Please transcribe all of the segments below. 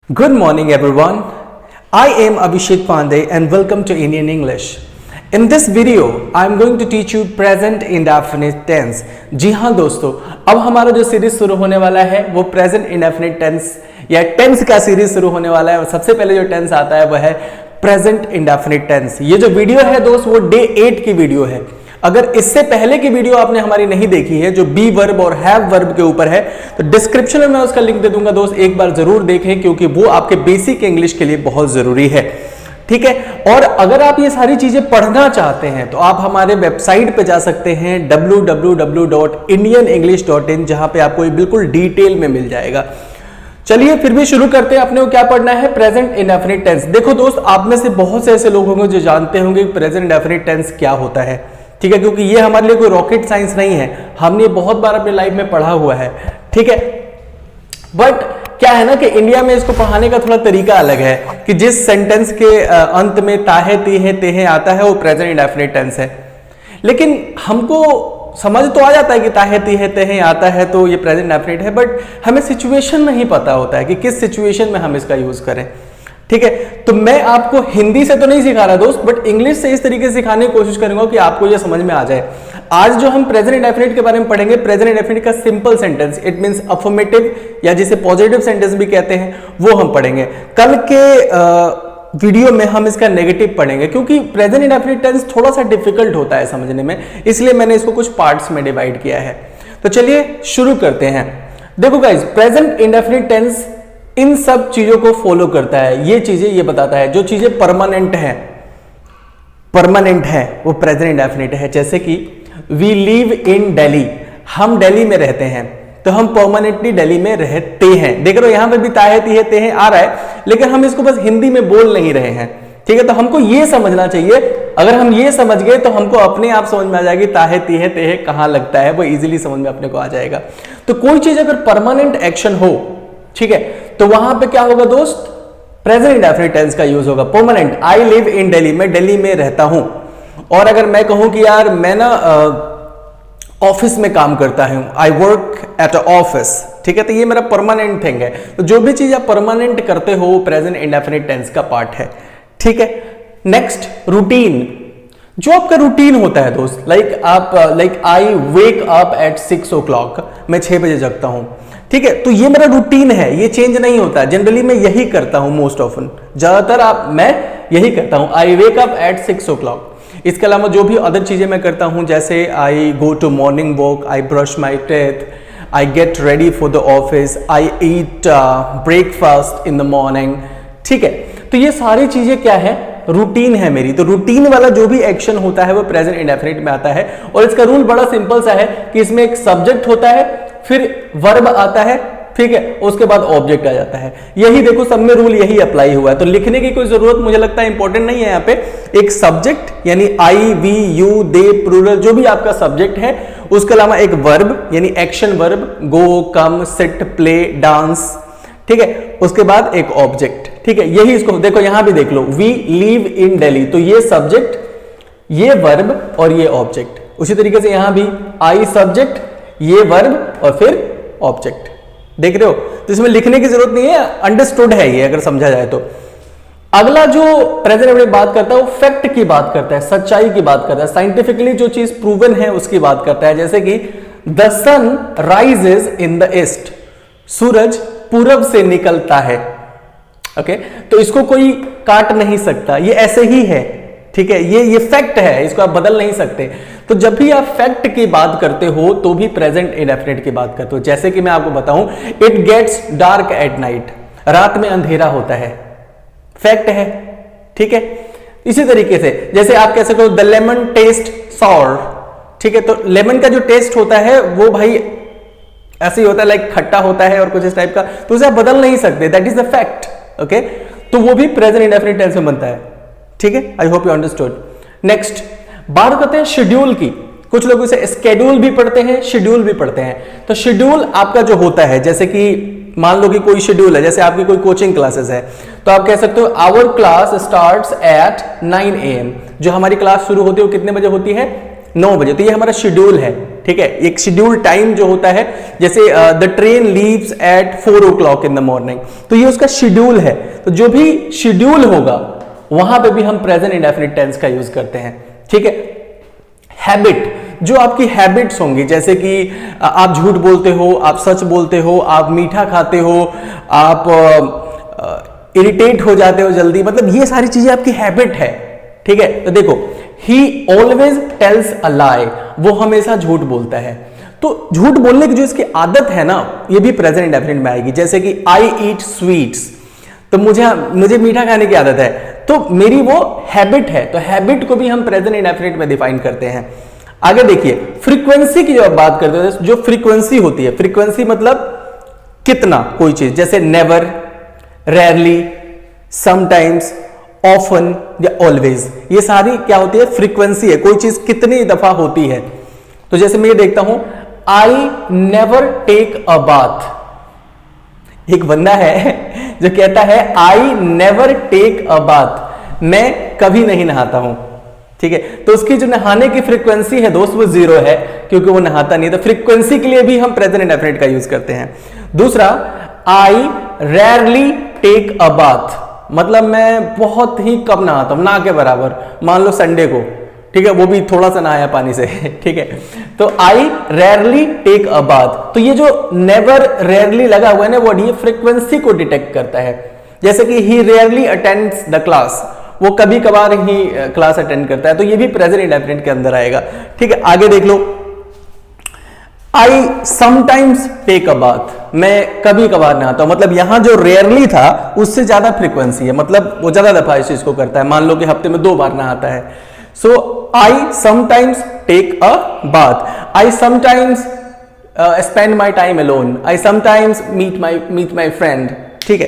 Good morning everyone. I am Abhishek Pandey and welcome to Indian English. In this video, I am going to teach you present indefinite tense. जी हाँ दोस्तों, अब हमारा जो series शुरू होने वाला है वो प्रेजेंट इंडेफिनिट टेंस या टेंस का सीरीज शुरू होने वाला है और सबसे पहले जो टेंस आता है वह है प्रेजेंट इंडेफिनिट टेंस। ये जो वीडियो है दोस्त वो डे 8 की वीडियो है। अगर इससे पहले की वीडियो आपने हमारी नहीं देखी है जो बी वर्ब और हैव वर्ब के ऊपर है तो डिस्क्रिप्शन में मैं उसका लिंक दे दूंगा दोस्त, एक बार जरूर देखें क्योंकि वो आपके बेसिक इंग्लिश के लिए बहुत जरूरी है। ठीक है, और अगर आप ये सारी चीजें पढ़ना चाहते हैं तो आप हमारे वेबसाइट पे जा सकते हैं www.indianenglish.in, जहां पे आपको ये बिल्कुल डिटेल में मिल जाएगा। चलिए फिर भी शुरू करते हैं। अपने को क्या पढ़ना है? Present indefinite tense. देखो दोस्त, आप में से बहुत से ऐसे लोग होंगे जो जानते होंगे प्रेजेंट इंडेफिनिट टेंस क्या होता है। ठीक है, क्योंकि ये हमारे लिए कोई रॉकेट साइंस नहीं है, हमने बहुत बार अपने लाइफ में पढ़ा हुआ है। ठीक है, बट क्या है ना कि इंडिया में इसको पढ़ाने का थोड़ा तरीका अलग है कि जिस सेंटेंस के अंत में ताहे तीहे तेहे आता है वो प्रेजेंट इंडेफिनिट टेंस है। लेकिन हमको समझ तो आ जाता है कि ताहे तीहे तेहे आता है तो ये प्रेजेंट इंडेफिनिट है, बट हमें सिचुएशन नहीं पता होता है कि किस सिचुएशन में हम इसका यूज करें। ठीक है, तो मैं आपको हिंदी से तो नहीं सिखा रहा दोस्त, बट इंग्लिश से इस तरीके से सिखाने की कोशिश करूंगा कि आपको ये समझ में आ जाए। आज जो हम प्रेजेंट इंडेफिनिट के बारे में पढ़ेंगे, प्रेजेंट इंडेफिनिट का simple sentence, it means affirmative या जिसे पॉजिटिव सेंटेंस भी कहते हैं, वो हम पढ़ेंगे। कल के वीडियो में हम इसका नेगेटिव पढ़ेंगे क्योंकि प्रेजेंट इंडेफिनिट टेंस थोड़ा सा डिफिकल्ट होता है समझने में, इसलिए मैंने इसको कुछ पार्ट्स में डिवाइड किया है। तो चलिए शुरू करते हैं। देखो गाइज, प्रेजेंट इंडेफिनिट टेंस इन सब चीजों को फॉलो करता है। ये चीजें ये बताता है जो चीजें परमानेंट है वो प्रेजेंट इंडेफिनिट है। जैसे कि वी लिव इन दिल्ली, हम दिल्ली में रहते हैं तो हम परमानेंटली दिल्ली में रहते हैं। देख रहे हो यहां पे भी ताहे तीहे तेहे आ रहा है, लेकिन हम इसको बस हिंदी में बोल नहीं रहे हैं। ठीक है, तो हमको ये समझना चाहिए। अगर हम ये समझ गए तो हमको अपने आप समझ में आ जाएगी ताहे तीहे तेहे कहां लगता है, वो इजीली समझ में अपने को आ जाएगा। तो कोई चीज अगर परमानेंट एक्शन हो, ठीक है, तो वहां पे क्या होगा दोस्त? प्रेजेंट इंडेफिनिट टेंस का यूज होगा। Permanent, I live in Delhi, मैं दिल्ली में रहता हूं। और अगर मैं कहूं कि यार मैं ना ऑफिस में काम करता हूं, I work at a office, ठीक है, तो ये मेरा परमानेंट थिंग है। तो जो भी चीज आप परमानेंट करते हो वो प्रेजेंट इंडेफिनिट टेंस का पार्ट है। ठीक है, नेक्स्ट, रूटीन। जो आपका रूटीन होता है दोस्त, like I wake up at 6 o'clock, मैं 6 बजे जगता हूं। ठीक है, तो ये मेरा रूटीन है, ये चेंज नहीं होता। जनरली मैं यही करता हूं, मोस्ट ऑफन, ज्यादातर मैं यही करता हूं, आई वेक अप एट 6 o'clock। इसके अलावा जो भी अदर चीजें मैं करता हूं, जैसे I go to morning walk, I brush my teeth, I get ready for the office, I eat breakfast in the morning. ठीक है, तो ये सारी चीजें क्या है? रूटीन है मेरी। तो रूटीन वाला जो भी एक्शन होता है वो प्रेजेंट इंडेफिनिट में आता है। और इसका रूल बड़ा सिंपल सा है कि इसमें एक सब्जेक्ट होता है, फिर वर्ब आता है, ठीक है, उसके बाद ऑब्जेक्ट आ जाता है। यही देखो सब में रूल यही अप्लाई हुआ है, तो लिखने की कोई जरूरत मुझे लगता है इंपॉर्टेंट नहीं है। यहाँ पे एक सब्जेक्ट यानी आई, वी, यू, दे, प्लूरल, जो भी आपका सब्जेक्ट है, उसके अलावा एक वर्ब यानी एक्शन वर्ब, गो, कम, सिट, प्ले, डांस, ठीक है, उसके बाद एक ऑब्जेक्ट। ठीक है, यही इसको देखो, यहां भी देख लो, वी लिव इन दिल्ली, तो ये सब्जेक्ट, ये वर्ब और ये ऑब्जेक्ट। उसी तरीके से यहां भी आई सब्जेक्ट, ये वर्ब और फिर ऑब्जेक्ट। देख रहे हो, तो इसमें लिखने की जरूरत नहीं है, अंडरस्टूड है ये अगर समझा जाए तो। अगला जो प्रेजेंट इंडेफिनिट बात करता है वो फैक्ट की बात करता है, सच्चाई की बात करता है, साइंटिफिकली जो चीज प्रूवन है उसकी बात करता है। जैसे कि the sun rises in the east, सूरज पूरब से निकलता है। ओके, तो इसको कोई काट नहीं सकता, ये ऐसे ही है। ठीक है, ये फैक्ट है, इसको आप बदल नहीं सकते। तो जब भी आप फैक्ट की बात करते हो तो भी प्रेजेंट इंडेफिनिट की बात करते हो। जैसे कि मैं आपको बताऊं, it gets dark at night, रात में अंधेरा होता है, फैक्ट है। ठीक है, इसी तरीके से जैसे आप कह सकते हो द लेमन टेस्ट सॉर, ठीक है, तो लेमन का जो टेस्ट होता है वो भाई ऐसे ही होता है, लाइक खट्टा होता है और कुछ इस टाइप का, तो उसे आप बदल नहीं सकते, that is the fact. Okay, तो वो भी प्रेजेंट इंडेफिनिट टेंस में बनता है। ठीक है, I hope you understood. Next बात करते हैं शेड्यूल की। कुछ लोग इसे स्केड्यूल भी पढ़ते हैं, शेड्यूल भी पढ़ते हैं। तो शेड्यूल आपका जो होता है, जैसे कि मान लो कि कोई शेड्यूल है, जैसे आपकी कोई कोचिंग क्लासेस है, तो आप कह सकते हो our class starts at 9 AM। जो हमारी क्लास शुरू होती है वो कितने बजे होती है? 9 बजे। तो ये हमारा शेड्यूल है। ठीक है, एक शेड्यूल टाइम जो होता है, जैसे the train leaves eight 4 o'clock in the morning, तो ये उसका शेड्यूल है। तो जो भी शेड्यूल होगा वहां पे भी हम प्रेजेंट इंडेफिनिट टेंस का यूज करते हैं। ठीक है, हैबिट, जो आपकी हैबिट्स होंगी, जैसे कि आप झूठ बोलते हो, आप सच बोलते हो, आप मीठा खाते हो, आप इरिटेट हो जाते हो जल्दी, मतलब ये सारी चीजें आपकी हैबिट है। ठीक है, तो देखो ही ऑलवेज टेल्स अ लाई, वो हमेशा झूठ बोलता है। तो झूठ बोलने की जो इसकी आदत है ना, ये भी प्रेजेंट इंडेफिनिट में आएगी। जैसे कि आई ईट स्वीट्स, तो मुझे मीठा खाने की आदत है, तो मेरी वो हैबिट है। तो हैबिट को भी हम प्रेजेंट इंडेफिनिट में डिफाइन करते हैं। आगे देखिए, फ्रीक्वेंसी की जब बात करते हैं, जो फ्रीक्वेंसी होती है, फ्रीक्वेंसी मतलब कितना कोई चीज, जैसे नेवर, रेयरली, समटाइम्स, ऑफन या ऑलवेज, ये सारी क्या होती है, फ्रीक्वेंसी है, कोई चीज कितनी दफा होती है। तो जैसे मैं ये देखता हूं, I never take a bath, एक बंदा है जो कहता है I never take a bath, मैं कभी नहीं नहाता हूं। ठीक है, तो उसकी जो नहाने की फ्रीक्वेंसी है दोस्त, वो 0 है, क्योंकि वो नहाता नहीं। तो फ्रीक्वेंसी के लिए भी हम प्रेजेंट इंडेफिनिट का यूज करते हैं। दूसरा, I rarely take a bath, मतलब मैं बहुत ही कम नहाता हूं, ना के बराबर, मान लो संडे को, ठीक है, वो भी थोड़ा सा नहाया पानी से। ठीक है, तो I rarely take a bath, तो ये जो नेवर रेयरली लगा हुआ है ना, वो ये फ्रीक्वेंसी को डिटेक्ट करता है। जैसे कि ही रेयरली अटेंड्स द क्लास, वो कभी कभार ही क्लास अटेंड करता है, तो ये भी प्रेजेंट इंडेफिनिट के अंदर आएगा। ठीक है, आगे देख लो, I sometimes take a bath, मैं कभी कभार नहाता हूं, मतलब यहां जो रेयरली था उससे ज्यादा फ्रीक्वेंसी है, मतलब वो ज्यादा दफा इस चीज को करता है। मान लो कि हफ्ते में 2 बार नहाता है। So I sometimes take a bath, I sometimes spend my time alone, I sometimes meet my friend. ठीक है,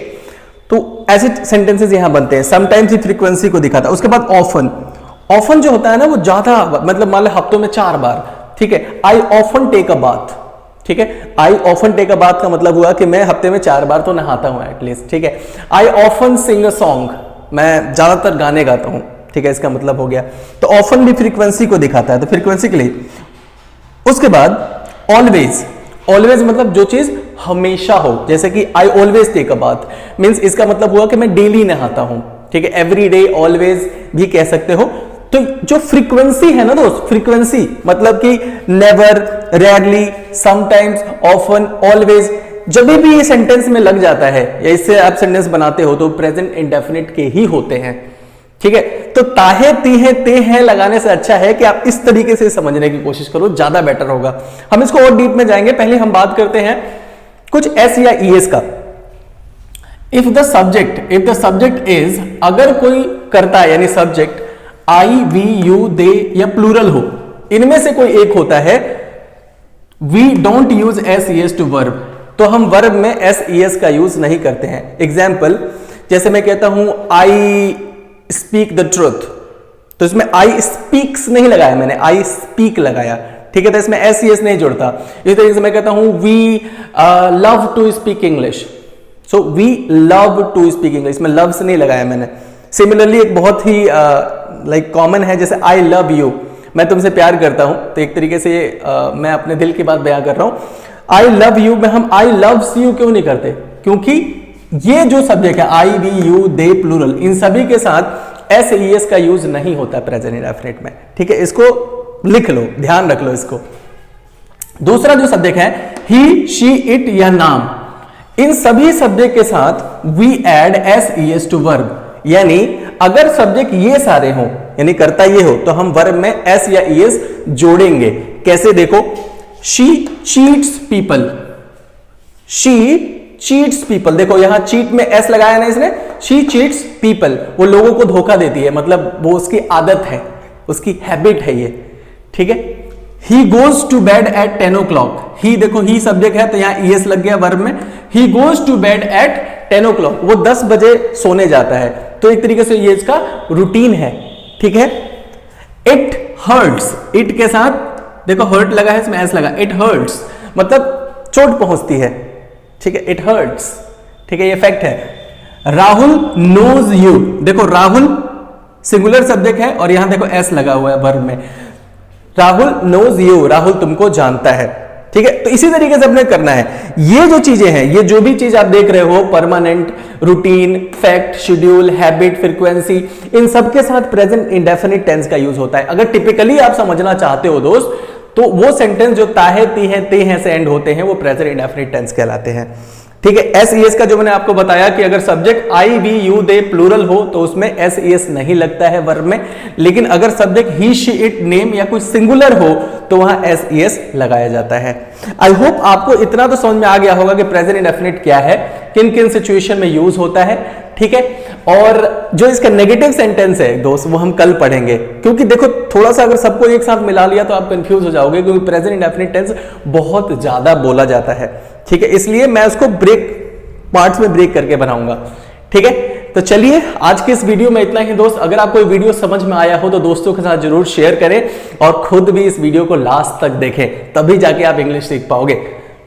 तो ऐसे सेंटेंसेस यहां बनते हैं, समटाइम्स ही फ्रीक्वेंसी को दिखाता है। उसके बाद ऑफन, ऑफन जो होता है ना, वो ज्यादा, मतलब मान लो हफ्तों में 4 बार। ठीक है, I often take a bath, ठीक है, I often take a bath का मतलब हुआ कि मैं हफ्ते में 4 बार तो नहाता हूं एटलीस्ट। ठीक है, I often Singh a song, मैं ज्यादातर गाने गाता हूं। ठीक है, इसका मतलब हो गया। तो ऑफन भी फ्रीक्वेंसी को दिखाता है, तो फ्रीक्वेंसी के लिए। उसके बाद ऑलवेज, ऑलवेज मतलब जो चीज हमेशा हो, जैसे कि I always take a bath, means इसका मतलब हुआ कि मैं डेली नहाता हूं। ठीक है, एवरी डे, ऑलवेज भी कह सकते हो। तो जो फ्रीक्वेंसी है ना दोस्त, फ्रीक्वेंसी मतलब कि never, rarely, sometimes, often, always, जब भी ये सेंटेंस में लग जाता है या इससे आप सेंटेंस बनाते हो तो प्रेजेंट इंडेफिनिट के ही होते हैं। ठीक है, तो ताहे, तीहे, ते हैं लगाने से अच्छा है कि आप इस तरीके से समझने की कोशिश करो, ज्यादा बेटर होगा। हम इसको और डीप में जाएंगे, पहले हम बात करते हैं कुछ एस या ईएस का। इफ द सब्जेक्ट इज, अगर कोई करता है यानी subject I, we, you, they या प्लूरल हो, इनमें से कोई एक होता है, we don't use S ES to verb, तो हम वर्ब में एस ईएस का यूज नहीं करते हैं। एग्जाम्पल, जैसे मैं कहता हूं आई स्पीक द ट्रुथ, तो इसमें आई स्पीक्स नहीं लगाया मैंने, आई स्पीक लगाया। ठीक है, तो इसमें एस ईएस नहीं जुड़ता। इस तरीके से मैं कहता हूं we love to speak English, so we love to speak English, में लव से नहीं लगाया मैंने। सिमिलरली एक बहुत ही लाइक कॉमन है, जैसे आई लव यू, मैं तुमसे प्यार करता हूं, तो एक तरीके से मैं अपने दिल की बात बयां कर रहा हूं। आई लव यू में हम आई लव्स यू क्यों नहीं करते, क्योंकि ये जो सब्जेक्ट है आई, वी, यू, दे, प्लूरल, इन सभी के साथ एस ईएस का यूज नहीं होता प्रेजेंट इंडेफिनिट में। ठीक है, इसको लिख लो, ध्यान रख लो इसको। दूसरा जो सब्जेक्ट है ही, शी, इट या नाम, इन सभी सब्जेक्ट के साथ we add S ES to verb, यानी अगर सब्जेक्ट ये सारे हो, यानी करता ये हो, तो हम वर्ब में एस या ईएस जोड़ेंगे। कैसे देखो, she cheats people, she cheats people, देखो यहां चीट में एस लगाया ना इसने, शी चीट्स पीपल, वो लोगों को धोखा देती है, मतलब वो उसकी आदत है, उसकी हैबिट है ये। ठीक है, he goes to bed at 10 o'clock, he देखो ही सब्जेक्ट है तो यहां ईएस लग गया वर्ब में, he goes to bed at 10 o'clock, वो 10 बजे सोने जाता है, तो एक तरीके से ये इसका रूटीन है। ठीक है, इट हर्ट्स, इट के साथ देखो हर्ट लगा है, इसमें एस लगा, इट हर्ट्स मतलब चोट पहुंचती है। ठीक है, इट हर्ट्स। ठीक है, ये फैक्ट है। राहुल नोज यू, देखो राहुल सिंगुलर सब्जेक्ट है और यहां देखो एस लगा हुआ है वर्ब में, राहुल नोज यू, राहुल तुमको जानता है। ठीक है, तो इसी तरीके से अपने करना है। ये जो चीजें हैं, ये जो भी चीज आप देख रहे हो, permanent, routine, fact, schedule, habit, frequency, इन सब के साथ प्रेजेंट इंडेफिनिट टेंस का यूज होता है। अगर टिपिकली आप समझना चाहते हो दोस्त, तो वो सेंटेंस जो ताहे, ती हैं, ते हैं से एंड होते हैं, वो प्रेजेंट इंडेफिनिट टेंस कहलाते हैं। ठीक है, एस ई एस का जो मैंने आपको बताया कि अगर subject I, we, you, they plural हो तो उसमें एस ई एस नहीं लगता है वर्ब में, लेकिन अगर subject he, she, it, name या कुछ सिंगुलर हो तो वहां एस ई एस लगाया जाता है। आई होप आपको इतना तो समझ में आ गया होगा कि प्रेजेंट इंडेफिनिट क्या है, किन किन सिचुएशन में यूज होता है। ठीक है, और जो इसका नेगेटिव सेंटेंस है दोस्त, वो हम कल पढ़ेंगे, क्योंकि देखो थोड़ा सा अगर सबको एक साथ मिला लिया तो आप कंफ्यूज हो जाओगे, क्योंकि प्रेजेंट इंडेफिनिट टेंस बहुत ज्यादा बोला जाता है। ठीक है, इसलिए मैं उसको ब्रेक पार्ट्स में ब्रेक करके बनाऊंगा। ठीक है, तो चलिए आज के इस वीडियो में इतना ही दोस्त। अगर आपको वीडियो समझ में आया हो तो दोस्तों के साथ जरूर शेयर करें और खुद भी इस वीडियो को लास्ट तक देखें, तभी जाके आप इंग्लिश सीख पाओगे।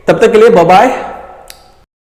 तब तक के लिए बाय बाय।